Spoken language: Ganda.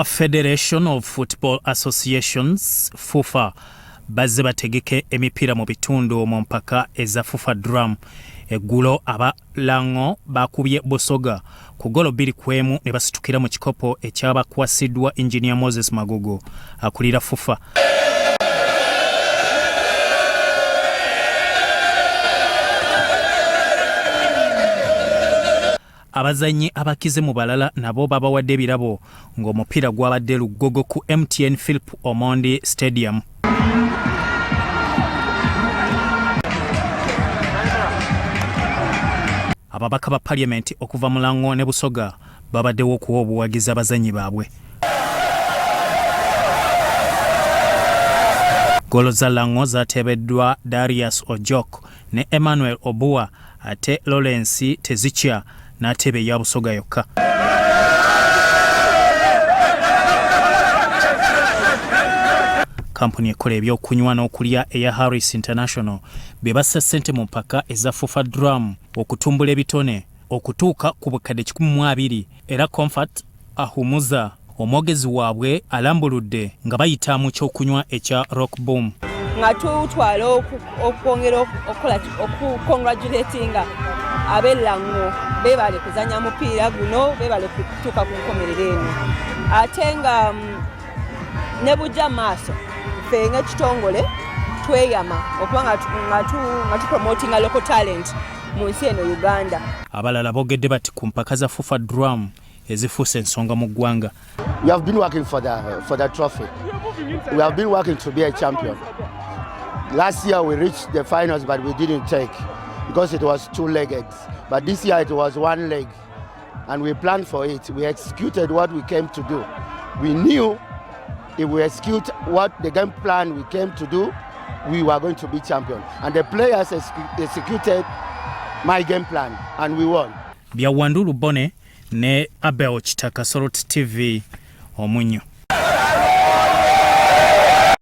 A Federation of Football Associations FUFA bazze bategeke emipiira mu bitundu mu mpaka eza FUFA Drum. Eggulo aba Lango bakubye Busoga ku golo 2-1 ne basitukira mu kikopo ekyabakwasiddwa Engineer Moses Magogo akulira FUFA. Abazanyi abakize mu balala nabo babawadde ebirabo ng'omupiira gwabadde lugogo ku MTN Philip Omondi Stadium. Ababaka ba Parliament okuva mu Lango ne Busoga babaddewo okuwa obuwagizi abazanyi baabwe. Golo za Lango zatebeddwa Darius Ojok ne Emmanuel Obua ate Lawrence Tezicha n'atebe ya Busoga yokka. Kampuni ekola ebyokunywa n'okulya eya Harris International bebassa ssente mu mpaka eza FUFA Drum okutumbula ebitone okutuuka ku bukadde 12 era Comfort ahumuza omwogezi waabwe alambuludde nga bayita mu kyokunywa ekya Rock Boom. Nga tutwala okwongera okukongratulatinga ab'Elango bebale kuzanya mupiira guno bebale kutuuka ku nkomerero eno ate nga ne bujja maaso ffe ng'ekitongole tweyama okuba nga tupromotinga local talent mu nsi eno Uganda. Abalala boogedde bati ku mpaka za FUFA Drum ezifuuse ensonga mu ggwanga. We have been working for the trophy. We have been working to be a champion. Last year we reached the finals but we didn't take because it was two-legged. But this year it was one leg and we planned for it. We executed what we came to do. We knew if we execute what the game plan we came to do, we were going to be champion. And the players executed my game plan and we won. Byawandulu Bone ne Abel Chitaka Sorot TV Omunyo.